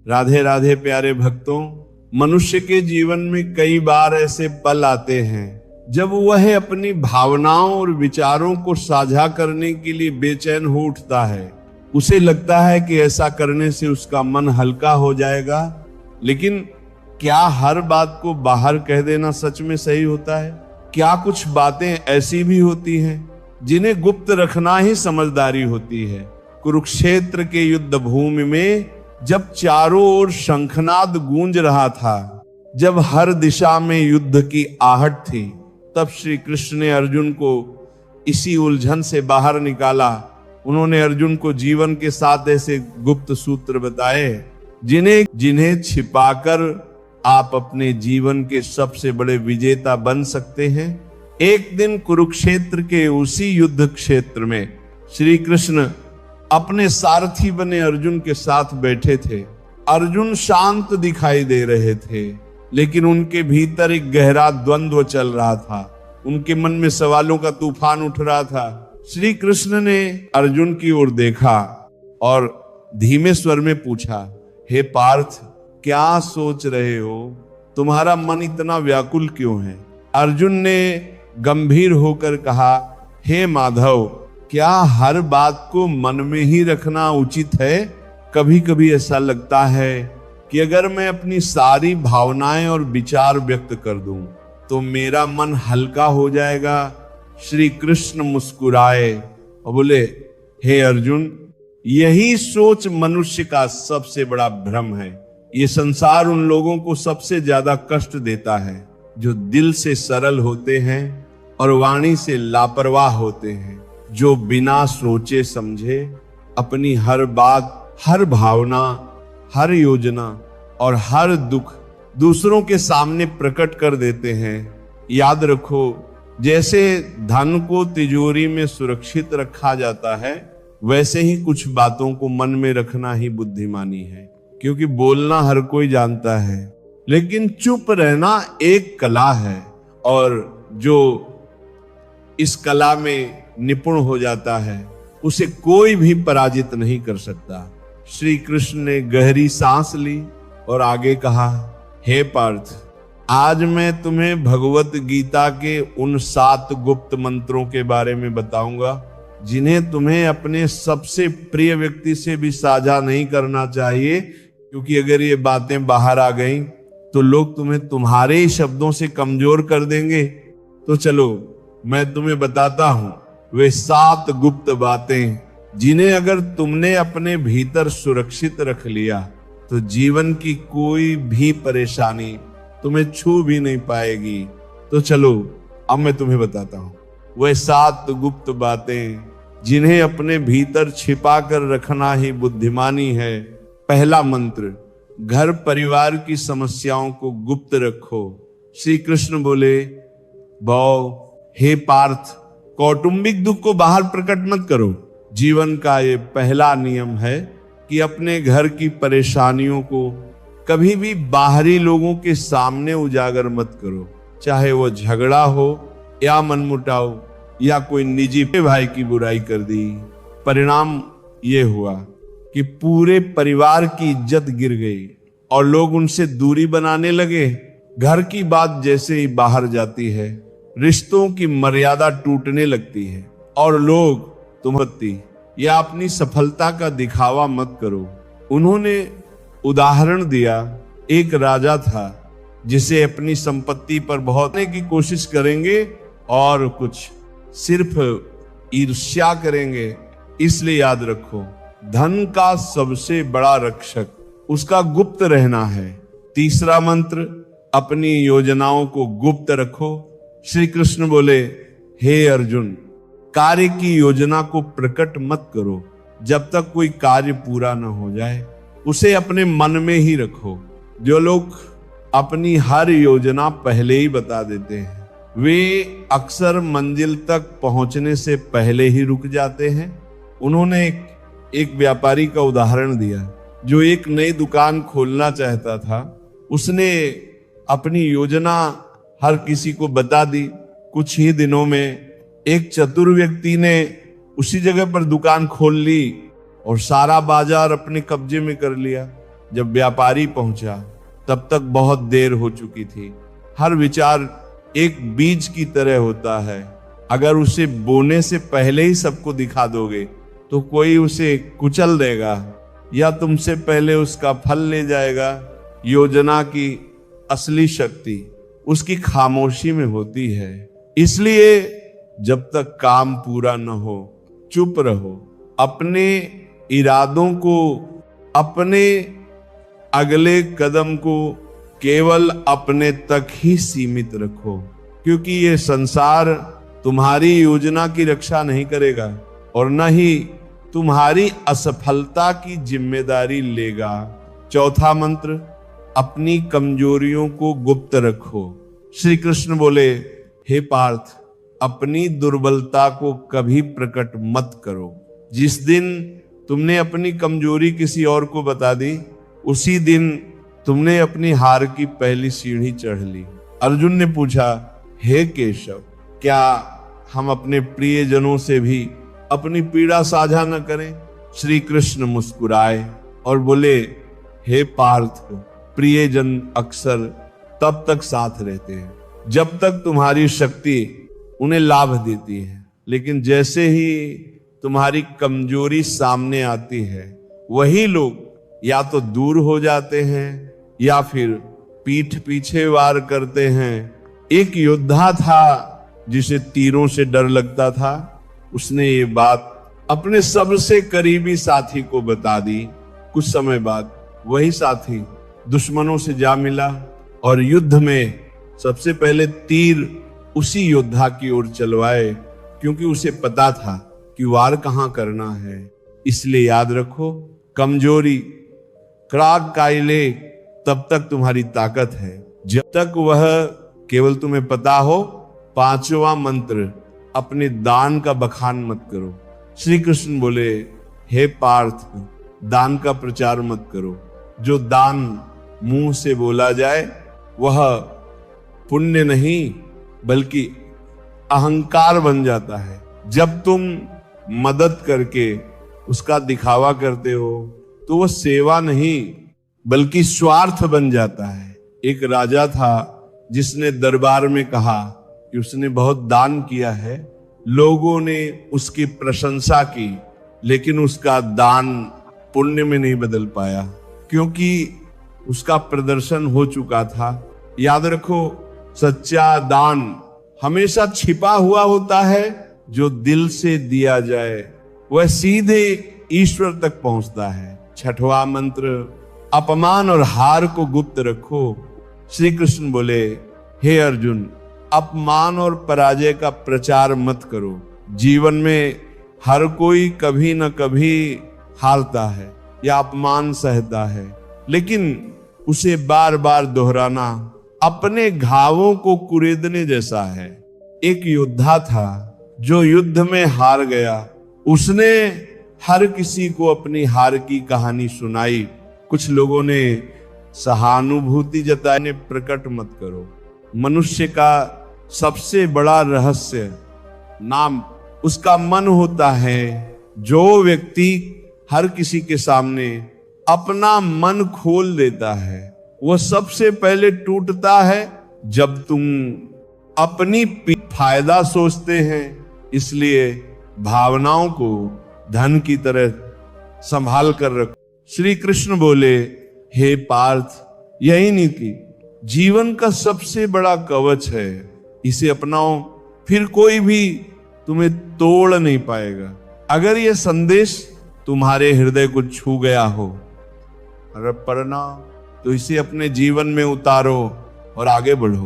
राधे राधे प्यारे भक्तों, मनुष्य के जीवन में कई बार ऐसे पल आते हैं जब वह अपनी भावनाओं और विचारों को साझा करने के लिए बेचैन हो उठता है। उसे लगता है कि ऐसा करने से उसका मन हल्का हो जाएगा, लेकिन क्या हर बात को बाहर कह देना सच में सही होता है? क्या कुछ बातें ऐसी भी होती हैं जिन्हें गुप्त रखना ही समझदारी होती है? कुरुक्षेत्र के युद्ध भूमि में जब चारों ओर शंखनाद गूंज रहा था, जब हर दिशा में युद्ध की आहट थी, तब श्री कृष्ण ने अर्जुन को इसी उलझन से बाहर निकाला। उन्होंने अर्जुन को जीवन के 7 ऐसे गुप्त सूत्र बताए जिन्हें छिपाकर आप अपने जीवन के सबसे बड़े विजेता बन सकते हैं। एक दिन कुरुक्षेत्र के उसी युद्ध क्षेत्र में श्री कृष्ण अपने सारथी बने अर्जुन के साथ बैठे थे। अर्जुन शांत दिखाई दे रहे थे, लेकिन उनके भीतर एक गहरा द्वंद्व चल रहा था। उनके मन में सवालों का तूफान उठ रहा था। श्री कृष्ण ने अर्जुन की ओर देखा और धीमे स्वर में पूछा, हे पार्थ, क्या सोच रहे हो? तुम्हारा मन इतना व्याकुल क्यों है? अर्जुन ने गंभीर होकर कहा, हे माधव, क्या हर बात को मन में ही रखना उचित है? कभी कभी ऐसा लगता है कि अगर मैं अपनी सारी भावनाएं और विचार व्यक्त कर दूं तो मेरा मन हल्का हो जाएगा। श्री कृष्ण मुस्कुराए और बोले, हे अर्जुन, यही सोच मनुष्य का सबसे बड़ा भ्रम है। ये संसार उन लोगों को सबसे ज्यादा कष्ट देता है जो दिल से सरल होते हैं और वाणी से लापरवाह होते हैं, जो बिना सोचे समझे अपनी हर बात, हर भावना, हर योजना और हर दुख दूसरों के सामने प्रकट कर देते हैं। याद रखो, जैसे धन को तिजोरी में सुरक्षित रखा जाता है, वैसे ही कुछ बातों को मन में रखना ही बुद्धिमानी है। क्योंकि बोलना हर कोई जानता है, लेकिन चुप रहना एक कला है, और जो इस कला में निपुण हो जाता है उसे कोई भी पराजित नहीं कर सकता। श्री कृष्ण ने गहरी सांस ली और आगे कहा, हे पार्थ, आज मैं तुम्हें भगवत गीता के उन 7 गुप्त मंत्रों के बारे में बताऊंगा जिन्हें तुम्हें अपने सबसे प्रिय व्यक्ति से भी साझा नहीं करना चाहिए, क्योंकि अगर ये बातें बाहर आ गई तो लोग तुम्हें तुम्हारे ही शब्दों से कमजोर कर देंगे। तो चलो मैं तुम्हें बताता हूं वे 7 गुप्त बातें जिन्हें अगर तुमने अपने भीतर सुरक्षित रख लिया तो जीवन की कोई भी परेशानी तुम्हें छू भी नहीं पाएगी। तो चलो अब मैं तुम्हें बताता हूं वह 7 गुप्त बातें जिन्हें अपने भीतर छिपा कर रखना ही बुद्धिमानी है। पहला मंत्र, घर परिवार की समस्याओं को गुप्त रखो। श्री कृष्ण बोले, हे पार्थ, कौटुंबिक दुख को बाहर प्रकट मत करो। जीवन का ये पहला नियम है कि अपने घर की परेशानियों को कभी भी बाहरी लोगों के सामने उजागर मत करो, चाहे वो झगड़ा हो या मनमुटाव या कोई निजी भाई की बुराई कर दी। परिणाम ये हुआ कि पूरे परिवार की इज्जत गिर गई और लोग उनसे दूरी बनाने लगे। घर की बात जैसे ही बाहर जाती है, रिश्तों की मर्यादा टूटने लगती है और लोग तुम्हें या अपनी सफलता का दिखावा मत करो। उन्होंने उदाहरण दिया, एक राजा था जिसे अपनी संपत्ति पर बहुत की कोशिश करेंगे और कुछ सिर्फ ईर्ष्या करेंगे। इसलिए याद रखो, धन का सबसे बड़ा रक्षक उसका गुप्त रहना है। तीसरा मंत्र, अपनी योजनाओं को गुप्त रखो। श्री कृष्ण बोले, हे अर्जुन, कार्य की योजना को प्रकट मत करो जब तक कोई कार्य पूरा न हो जाए। उसे अपने मन में ही रखो। जो लोग अपनी हर योजना पहले ही बता देते हैं, वे अक्सर मंजिल तक पहुंचने से पहले ही रुक जाते हैं। उन्होंने एक व्यापारी का उदाहरण दिया जो एक नई दुकान खोलना चाहता था। उसने अपनी योजना हर किसी को बता दी। कुछ ही दिनों में एक चतुर व्यक्ति ने उसी जगह पर दुकान खोल ली और सारा बाजार अपने कब्जे में कर लिया। जब व्यापारी पहुंचा तब तक बहुत देर हो चुकी थी। हर विचार एक बीज की तरह होता है, अगर उसे बोने से पहले ही सबको दिखा दोगे तो कोई उसे कुचल देगा या तुमसे पहले उसका फल ले जाएगा। योजना की असली शक्ति उसकी खामोशी में होती है। इसलिए जब तक काम पूरा न हो चुप रहो, अपने इरादों को, अपने अगले कदम को केवल अपने तक ही सीमित रखो, क्योंकि ये संसार तुम्हारी योजना की रक्षा नहीं करेगा और न ही तुम्हारी असफलता की जिम्मेदारी लेगा। चौथा मंत्र, अपनी कमजोरियों को गुप्त रखो। श्री कृष्ण बोले, हे पार्थ, अपनी दुर्बलता को कभी प्रकट मत करो। जिस दिन तुमने अपनी कमजोरी किसी और को बता दी, उसी दिन तुमने अपनी हार की पहली सीढ़ी चढ़ ली। अर्जुन ने पूछा, हे केशव, क्या हम अपने प्रियजनों से भी अपनी पीड़ा साझा न करें? श्री कृष्ण मुस्कुराए और बोले, हे पार्थ, प्रियजन अक्सर तब तक साथ रहते हैं जब तक तुम्हारी शक्ति उन्हें लाभ देती है, लेकिन जैसे ही तुम्हारी कमजोरी सामने आती है, वही लोग या तो दूर हो जाते हैं या फिर पीठ पीछे वार करते हैं। एक योद्धा था जिसे तीरों से डर लगता था, उसने ये बात अपने सबसे करीबी साथी को बता दी। कुछ समय बाद वही साथी दुश्मनों से जा मिला और युद्ध में सबसे पहले तीर उसी योद्धा की ओर चलवाए, क्योंकि उसे पता था कि वार कहां करना है। इसलिए याद रखो, कमजोरी क्राग कायले तब तक तुम्हारी ताकत है जब तक वह केवल तुम्हें पता हो। पांचवा मंत्र, अपने दान का बखान मत करो। श्री कृष्ण बोले, हे पार्थ, दान का प्रचार मत करो। जो दान मुंह से बोला जाए वह पुण्य नहीं बल्कि अहंकार बन जाता है। जब तुम मदद करके उसका दिखावा करते हो तो वह सेवा नहीं बल्कि स्वार्थ बन जाता है। एक राजा था जिसने दरबार में कहा कि उसने बहुत दान किया है। लोगों ने उसकी प्रशंसा की, लेकिन उसका दान पुण्य में नहीं बदल पाया, क्योंकि उसका प्रदर्शन हो चुका था। याद रखो, सच्चा दान हमेशा छिपा हुआ होता है। जो दिल से दिया जाए वह सीधे ईश्वर तक पहुंचता है। छठवां मंत्र, अपमान और हार को गुप्त रखो। श्री कृष्ण बोले, हे अर्जुन, अपमान और पराजय का प्रचार मत करो। जीवन में हर कोई कभी न कभी हारता है या अपमान सहता है, लेकिन उसे बार बार दोहराना अपने घावों को कुरेदने जैसा है। एक योद्धा था जो युद्ध में हार गया। उसने हर किसी को अपनी हार की कहानी सुनाई। कुछ लोगों ने सहानुभूति जताने, प्रकट मत करो। मनुष्य का सबसे बड़ा रहस्य नाम उसका मन होता है। जो व्यक्ति हर किसी के सामने अपना मन खोल देता है वह सबसे पहले टूटता है जब तुम अपनी फायदा सोचते हैं। इसलिए भावनाओं को धन की तरह संभाल कर रखो। श्री कृष्ण बोले, हे पार्थ, यही नीति जीवन का सबसे बड़ा कवच है। इसे अपनाओ, फिर कोई भी तुम्हें तोड़ नहीं पाएगा। अगर यह संदेश तुम्हारे हृदय को छू गया हो अगर पढ़ना, तो इसे अपने जीवन में उतारो और आगे बढ़ो।